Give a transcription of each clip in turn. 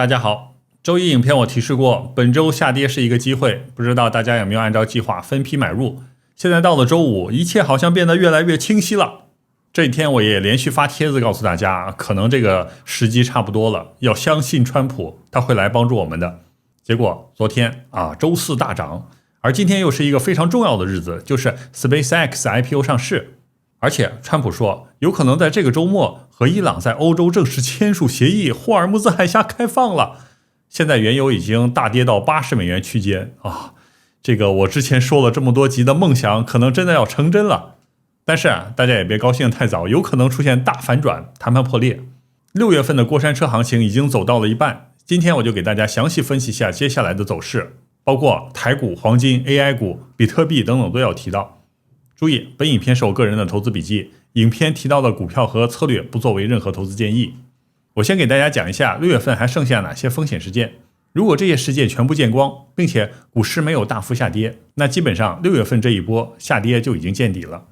大家好，周一影片我提示过，本周下跌是一个机会，不知道大家有没有按照计划分批买入。现在到了周五，一切好像变得越来越清晰了。这一天我也连续发帖子告诉大家，可能这个时机差不多了，要相信川普，他会来帮助我们的。结果昨天周四大涨，而今天又是一个非常重要的日子，就是 SpaceX IPO 上市。而且川普说，有可能在这个周末和伊朗在欧洲正式签署协议，霍尔木兹海峡开放了。现在原油已经大跌到$80区间这个我之前说了这么多集的梦想，可能真的要成真了。但是大家也别高兴太早，有可能出现大反转，谈判破裂。6月份的过山车行情已经走到了一半，今天我就给大家详细分析一下接下来的走势，包括台股、黄金、AI 股、比特币等等都要提到。注意，本影片是我个人的投资笔记，影片提到的股票和策略不作为任何投资建议。我先给大家讲一下6月份还剩下哪些风险事件。如果这些事件全部见光，并且股市没有大幅下跌，那基本上6月份这一波下跌就已经见底了。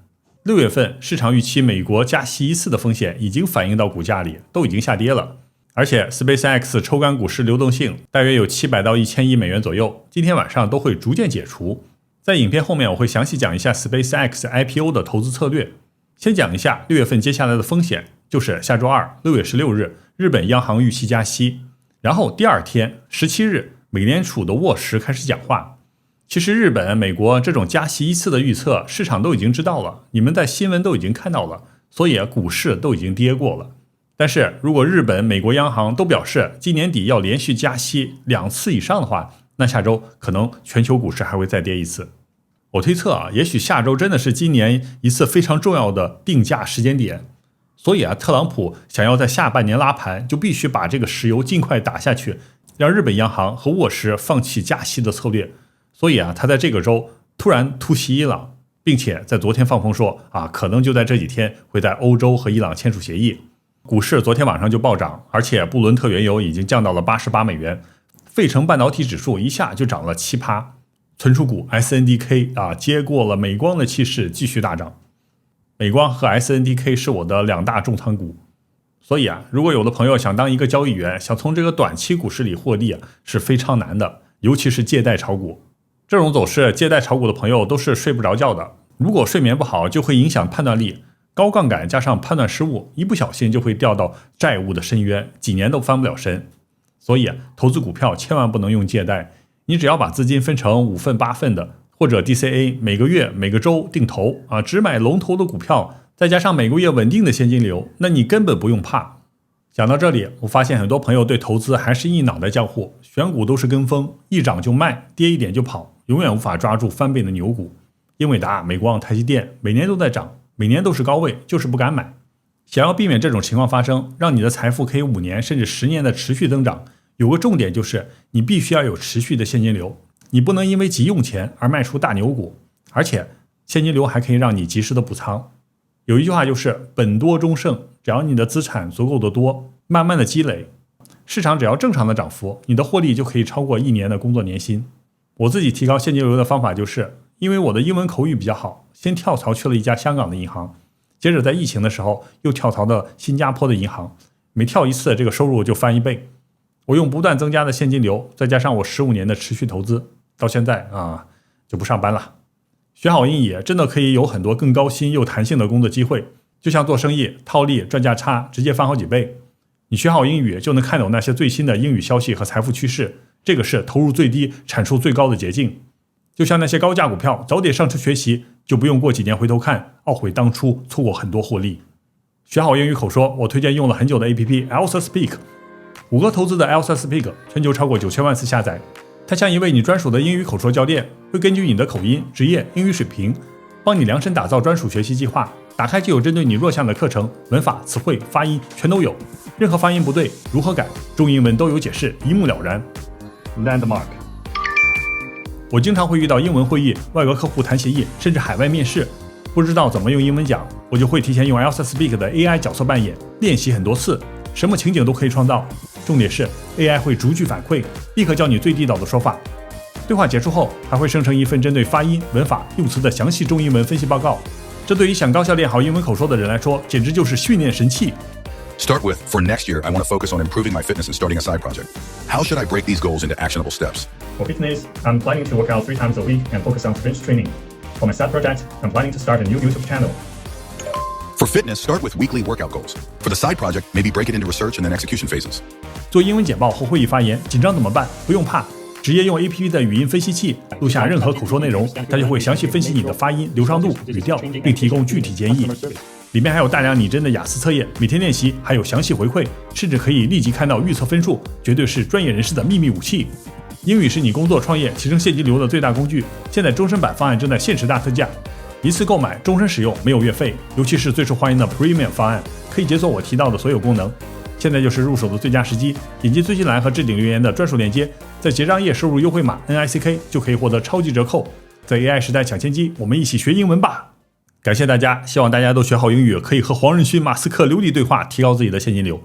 6月份市场预期美国加息一次的风险已经反映到股价里，都已经下跌了。而且 SpaceX 抽干股市流动性大约有700到1000亿美元左右，今天晚上都会逐渐解除。在影片后面我会详细讲一下 SpaceX IPO 的投资策略。先讲一下6月份接下来的风险，就是下周二6月16日日本央行预期加息，然后第二天17日美联储的沃什开始讲话。其实日本、美国这种加息一次的预测市场都已经知道了，你们在新闻都已经看到了，所以股市都已经跌过了。但是如果日本、美国央行都表示今年底要连续加息2次以上的话，那下周可能全球股市还会再跌一次。我推测也许下周真的是今年一次非常重要的定价时间点。所以特朗普想要在下半年拉盘，就必须把这个石油尽快打下去，让日本央行和沃什放弃加息的策略。所以他在这个周突然突袭伊朗，并且在昨天放风说可能就在这几天会在欧洲和伊朗签署协议。股市昨天晚上就暴涨，而且布伦特原油已经降到了$88，费城半导体指数一下就涨了7%。存储股 SNDK 接过了美光的气势，继续大涨。美光和 SNDK 是我的2大重仓股，所以如果有的朋友想当一个交易员，想从这个短期股市里获利是非常难的，尤其是借贷炒股。这种走势，借贷炒股的朋友都是睡不着觉的。如果睡眠不好，就会影响判断力，高杠杆加上判断失误，一不小心就会掉到债务的深渊，几年都翻不了身。所以投资股票千万不能用借贷，你只要把资金分成5份8份的，或者 DCA 每个月每个周定投只买龙头的股票，再加上每个月稳定的现金流，那你根本不用怕。讲到这里，我发现很多朋友对投资还是一脑袋浆糊，选股都是跟风，一涨就卖，跌一点就跑，永远无法抓住翻倍的牛股。英伟达、美光、台积电每年都在涨，每年都是高位，就是不敢买。想要避免这种情况发生，让你的财富可以5年甚至10年的持续增长，有个重点就是你必须要有持续的现金流，你不能因为急用钱而卖出大牛股，而且现金流还可以让你及时的补仓。有一句话就是本多终胜，只要你的资产足够的多，慢慢的积累，市场只要正常的涨幅，你的获利就可以超过1年的工作年薪。我自己提高现金流的方法就是，因为我的英文口语比较好，先跳槽去了一家香港的银行，接着在疫情的时候又跳槽到新加坡的银行，每跳一次这个收入就翻1倍。我用不断增加的现金流，再加上我15年的持续投资，到现在就不上班了。学好英语真的可以有很多更高薪又弹性的工作机会，就像做生意，套利赚价差直接翻好几倍。你学好英语就能看懂那些最新的英语消息和财富趋势，这个是投入最低产出最高的捷径。就像那些高价股票，早点上车学习，就不用过几年回头看懊悔当初错过很多获利。学好英语口说，我推荐用了很久的 APP Elsa Speak。谷歌投资的 Elsa Speak 全球超过9000万次下载，它像一位你专属的英语口说教练，会根据你的口音、职业、英语水平，帮你量身打造专属学习计划。打开就有针对你弱项的课程，文法、词汇、发音全都有，任何发音不对如何改，中英文都有解释，一目了然。Landmark， 我经常会遇到英文会议、外国客户谈协议，甚至海外面试，不知道怎么用英文讲，我就会提前用 Elsa Speak 的 AI 角色扮演，练习很多次，什么情景都可以创造。重点是 AI 会逐句反馈，立刻教你最地道的说法。对话结束后，还会生成一份针对发音、文法、用词的详细中英文分析报告。这对于想高效练好英文口说的人来说，简直就是训练神器。Start with, for next year, I want to focus on improving my fitness and starting a side project. How should I break these goals into actionable steps? For fitness, I'm planning to work out 3 times a week and focus on strength training. For my side project, I'm planning to start a new YouTube channel. For fitness, start with weekly workout goals. For the side project, maybe break it into research and then execution phases. 做英文简报或会议发言，紧张怎么办？不用怕，直接用 APP 的语音分析器录下任何口说内容，它就会详细分析你的发音、流畅度、语调，并提供具体建议。里面还有大量拟真的雅思测验，每天练习，还有详细回馈，甚至可以立即看到预测分数，绝对是专业人士的秘密武器。英语是你工作创业提升现金流的最大工具，现在终身版方案正在限时大特价，一次购买终身使用，没有月费，尤其是最受欢迎的 Premium 方案，可以解锁我提到的所有功能。现在就是入手的最佳时机，点击最近栏和置顶留言的专属链接，在结账页输入优惠码 NICK 就可以获得超级折扣。在 AI 时代抢先机，我们一起学英文吧！感谢大家，希望大家都学好英语，可以和黄仁勋、马斯克流利对话，提高自己的现金流。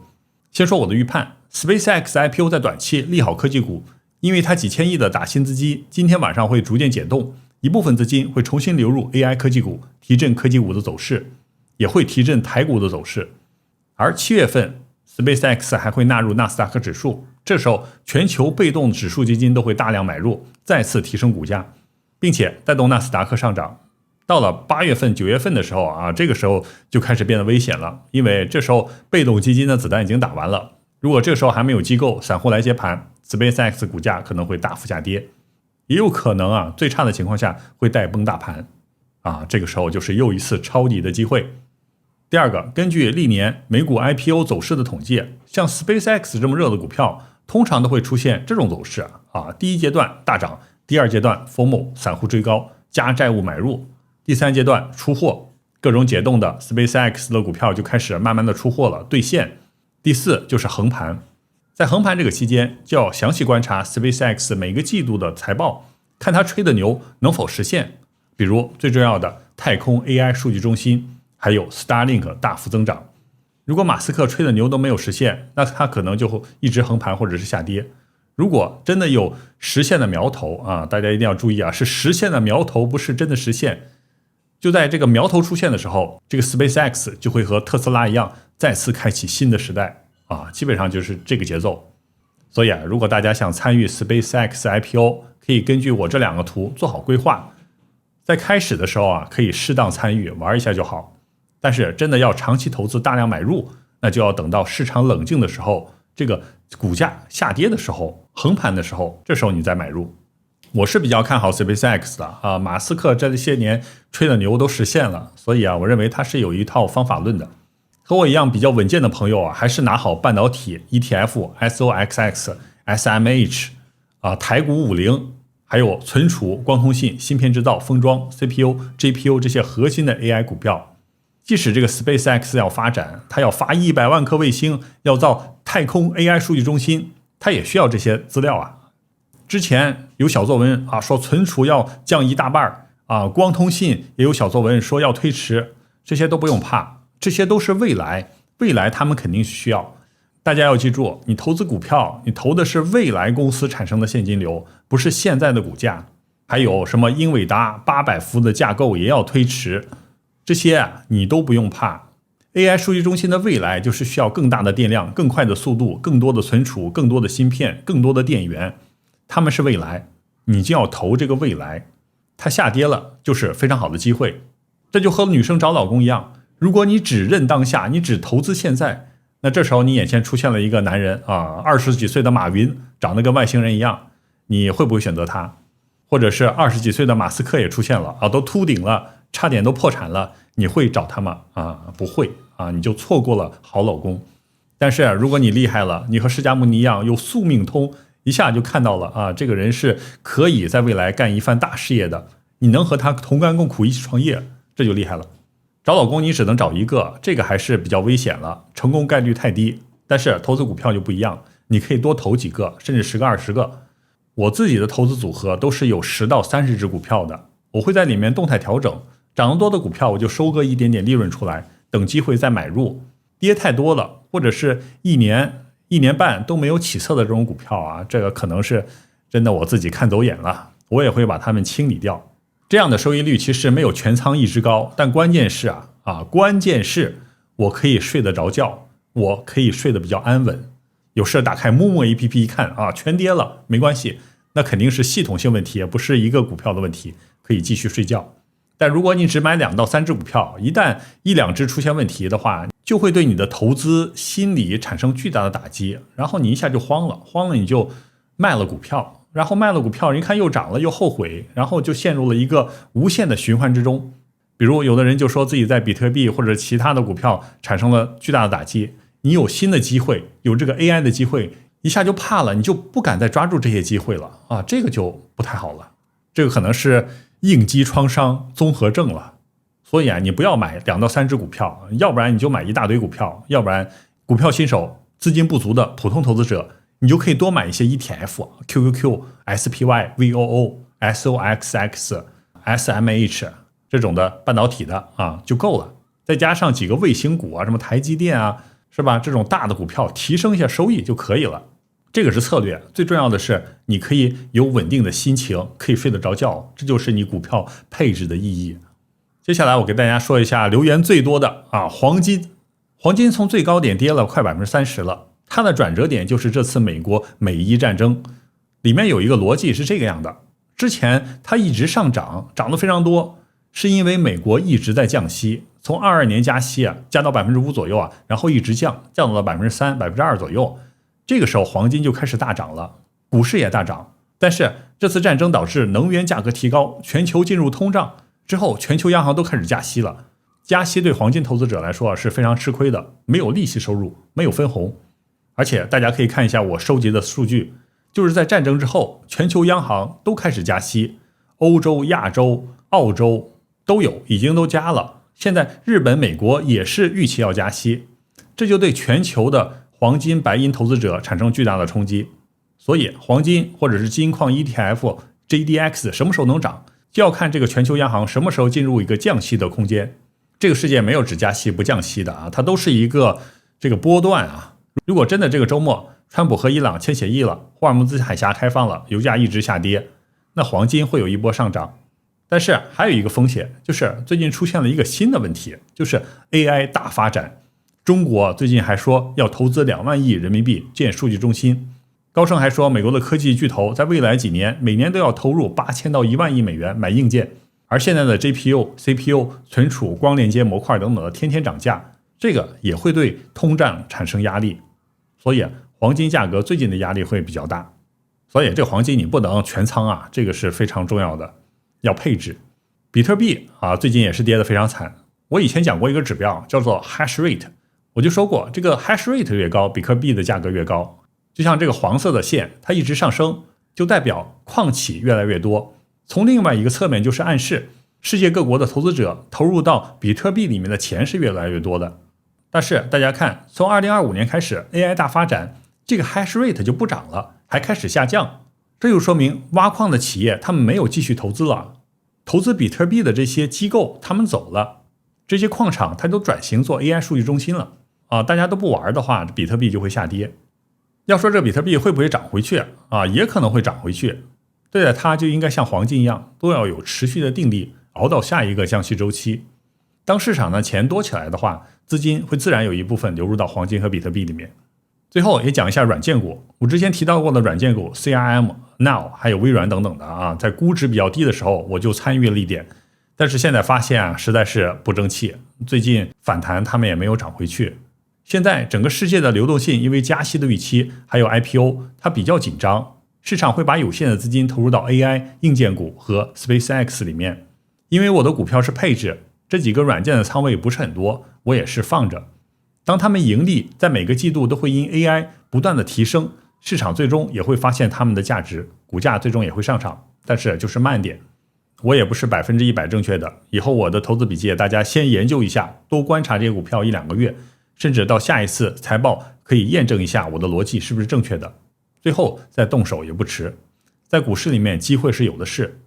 先说我的预判 ，SpaceX IPO 在短期利好科技股，因为它几千亿的打新资金今天晚上会逐渐解冻，一部分资金会重新流入 AI 科技股，提振科技股的走势，也会提振台股的走势。而7月份 SpaceX 还会纳入纳斯达克指数，这时候全球被动指数基金都会大量买入，再次提升股价，并且带动纳斯达克上涨。到了8月份、9月份的时候啊，这个时候就开始变得危险了，因为这时候被动基金的子弹已经打完了。如果这个时候还没有机构、散户来接盘 ，SpaceX 股价可能会大幅下跌，也有可能啊，最差的情况下会带崩大盘啊，这个时候就是又一次抄底的机会。第二个，根据历年美股 IPO 走势的统计，像 SpaceX 这么热的股票，通常都会出现这种走势啊，第一阶段大涨，第二阶段 FOMO 散户追高加债务买入。第三阶段出货，各种解冻的 SpaceX 的股票就开始慢慢的出货了，兑现。第四就是横盘，在横盘这个期间，就要详细观察 SpaceX 每个季度的财报，看它吹的牛能否实现。比如最重要的太空 AI 数据中心，还有 Starlink 大幅增长。如果马斯克吹的牛都没有实现，那他可能就会一直横盘或者是下跌。如果真的有实现的苗头啊，大家一定要注意啊，是实现的苗头，不是真的实现。就在这个苗头出现的时候，这个 SpaceX 就会和特斯拉一样，再次开启新的时代啊，基本上就是这个节奏。所以啊，如果大家想参与 SpaceX IPO， 可以根据我这2个图做好规划。在开始的时候啊，可以适当参与，玩一下就好。但是真的要长期投资、大量买入，那就要等到市场冷静的时候，这个股价下跌的时候、横盘的时候，这时候你再买入。我是比较看好 SpaceX 的啊，马斯克这些年吹的牛都实现了，所以啊，我认为他是有一套方法论的。和我一样比较稳健的朋友啊，还是拿好半导体 ETF、SOXX、SMH 啊、台股50，还有存储、光通信、芯片制造、封装、CPU、GPU 这些核心的 AI 股票。即使这个 SpaceX 要发展，它要发100万颗卫星，要造太空 AI 数据中心，它也需要这些资料啊。之前有小作文啊说存储要降1大半啊，光通信也有小作文说要推迟，这些都不用怕，这些都是未来他们肯定需要。大家要记住，你投资股票，你投的是未来公司产生的现金流，不是现在的股价。还有什么英伟达800伏的架构也要推迟，这些啊你都不用怕。AI 数据中心的未来就是需要更大的电量、更快的速度、更多的存储、更多的芯片、更多的电源。他们是未来，你就要投这个未来。它下跌了，就是非常好的机会。这就和女生找老公一样，如果你只认当下，你只投资现在，那这时候你眼前出现了一个男人啊，20几岁的马云，长得跟外星人一样，你会不会选择他？或者是20几岁的马斯克也出现了啊，都秃顶了，差点都破产了，你会找他吗？啊，不会啊，你就错过了好老公。但是如果你厉害了，你和释迦牟尼一样有宿命通，一下就看到了啊，这个人是可以在未来干一番大事业的，你能和他同甘共苦一起创业，这就厉害了。找老公你只能找一个，这个还是比较危险了，成功概率太低。但是投资股票就不一样，你可以多投几个，甚至10个、20个。我自己的投资组合都是有10到30只股票的，我会在里面动态调整，涨得多的股票我就收割一点点利润出来，等机会再买入。跌太多了，或者是1年半都没有起色的这种股票啊，这个可能是真的我自己看走眼了，我也会把它们清理掉。这样的收益率其实没有全仓一只高，但关键是关键是我可以睡得着觉，我可以睡得比较安稳。有事打开陌陌 APP 一看啊，全跌了，没关系，那肯定是系统性问题，不是一个股票的问题，可以继续睡觉。但如果你只买2到3只股票，一旦1、2只出现问题的话，就会对你的投资心理产生巨大的打击，然后你一下就慌了你就卖了股票，然后卖了股票，一看又涨了又后悔，然后就陷入了一个无限的循环之中。比如有的人就说自己在比特币或者其他的股票产生了巨大的打击，你有新的机会，有这个 AI 的机会，一下就怕了，你就不敢再抓住这些机会了啊，这个就不太好了。这个可能是应激创伤综合症了。所以啊，你不要买2到3只股票，要不然你就买一大堆股票，要不然股票新手、资金不足的普通投资者，你就可以多买一些 ETF、QQQ、SPY、VOO、SOXX、SMH 这种的半导体的啊就够了，再加上几个卫星股啊，什么台积电啊，是吧？这种大的股票提升一下收益就可以了。这个是策略，最重要的是你可以有稳定的心情，可以睡得着觉，这就是你股票配置的意义。接下来我给大家说一下留言最多的黄金。黄金从最高点跌了快 30% 了，它的转折点就是这次美国美伊战争。里面有一个逻辑是这个样的，之前它一直上涨，涨得非常多，是因为美国一直在降息，从22年加息加到 5% 左右然后一直降到了 3%、2% 左右。这个时候黄金就开始大涨了，股市也大涨。但是这次战争导致能源价格提高，全球进入通胀之后，全球央行都开始加息了。加息对黄金投资者来说是非常吃亏的，没有利息收入，没有分红。而且大家可以看一下我收集的数据，就是在战争之后，全球央行都开始加息，欧洲、亚洲、澳洲都有，已经都加了。现在日本、美国也是预期要加息，这就对全球的黄金、白银投资者产生巨大的冲击。所以黄金或者是金矿 ETF、JDX 什么时候能涨，就要看这个全球央行什么时候进入一个降息的空间。这个世界没有只加息不降息的它都是一个这个波段如果真的这个周末川普和伊朗签协议了，霍尔木兹海峡开放了，油价一直下跌，那黄金会有一波上涨。但是还有一个风险，就是最近出现了一个新的问题，就是 AI 大发展。中国最近还说要投资2万亿人民币建数据中心，高盛还说美国的科技巨头在未来几年每年都要投入8000到1万亿美元买硬件。而现在的 GPU、CPU、存储、光连接模块等等的天天涨价，这个也会对通胀产生压力。所以黄金价格最近的压力会比较大。所以这黄金你不能全仓这个是非常重要的，要配置。比特币最近也是跌得非常惨。我以前讲过一个指标叫做 hash rate， 我就说过这个 hash rate 越高，比特币的价格越高。就像这个黄色的线，它一直上升，就代表矿企越来越多。从另外一个侧面就是暗示世界各国的投资者投入到比特币里面的钱是越来越多的。但是大家看，从2025年开始 AI 大发展，这个 hash rate 就不涨了，还开始下降。这就说明挖矿的企业他们没有继续投资了，投资比特币的这些机构他们走了，这些矿场它都转型做 AI 数据中心了大家都不玩的话，比特币就会下跌。要说这比特币会不会涨回去也可能会涨回去。对待它就应该像黄金一样，都要有持续的定力，熬到下一个降息周期。当市场的钱多起来的话，资金会自然有一部分流入到黄金和比特币里面。最后也讲一下软件股，我之前提到过的软件股 CRM、Now 还有微软等等的在估值比较低的时候我就参与了一点，但是现在发现实在是不争气，最近反弹他们也没有涨回去。现在整个世界的流动性因为加息的预期还有 IPO 它比较紧张，市场会把有限的资金投入到 AI 硬件股和 SpaceX 里面。因为我的股票是配置，这几个软件的仓位不是很多，我也是放着。当他们盈利在每个季度都会因 AI 不断的提升，市场最终也会发现他们的价值，股价最终也会上涨，但是就是慢点。我也不是100%正确的，以后我的投资笔记大家先研究一下，多观察这些股票1-2个月，甚至到下一次财报可以验证一下我的逻辑是不是正确的，最后再动手也不迟。在股市里面机会是有的是。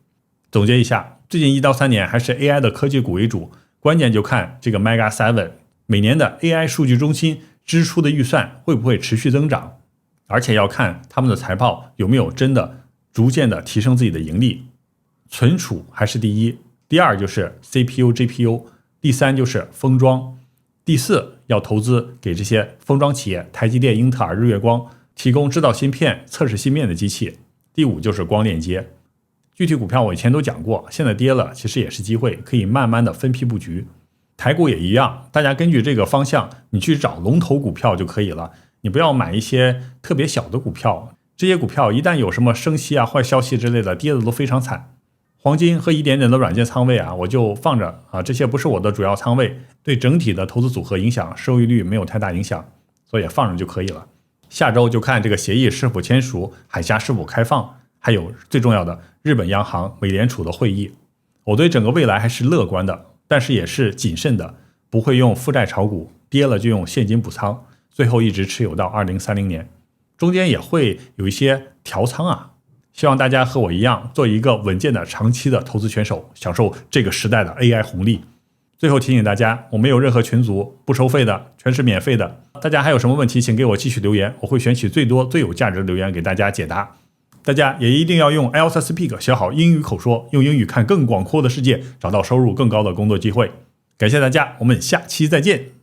总结一下，最近1到3年还是 AI 的科技股为主，关键就看这个 Mega 7每年的 AI 数据中心支出的预算会不会持续增长，而且要看他们的财报有没有真的逐渐的提升自己的盈利。存储还是第一，第二就是 CPU、GPU， 第三就是封装，第四要投资给这些封装企业，台积电、英特尔、日月光提供制造芯片、测试芯片的机器。第5就是光链接。具体股票我以前都讲过，现在跌了其实也是机会，可以慢慢的分批布局。台股也一样，大家根据这个方向你去找龙头股票就可以了，你不要买一些特别小的股票，这些股票一旦有什么升息啊、坏消息之类的，跌的都非常惨。黄金和一点点的软件仓位啊，我就放着啊，这些不是我的主要仓位，对整体的投资组合影响收益率没有太大影响，所以放着就可以了。下周就看这个协议是否签署，海峡是否开放，还有最重要的日本央行、美联储的会议。我对整个未来还是乐观的，但是也是谨慎的，不会用负债炒股，跌了就用现金补仓，最后一直持有到2030年，中间也会有一些调仓啊。希望大家和我一样，做一个稳健的长期的投资选手，享受这个时代的 AI 红利。最后提醒大家，我没有任何群组，不收费的，全是免费的。大家还有什么问题，请给我继续留言，我会选取最多最有价值的留言给大家解答。大家也一定要用 IELTS Speak 学好英语口说，用英语看更广阔的世界，找到收入更高的工作机会。感谢大家，我们下期再见。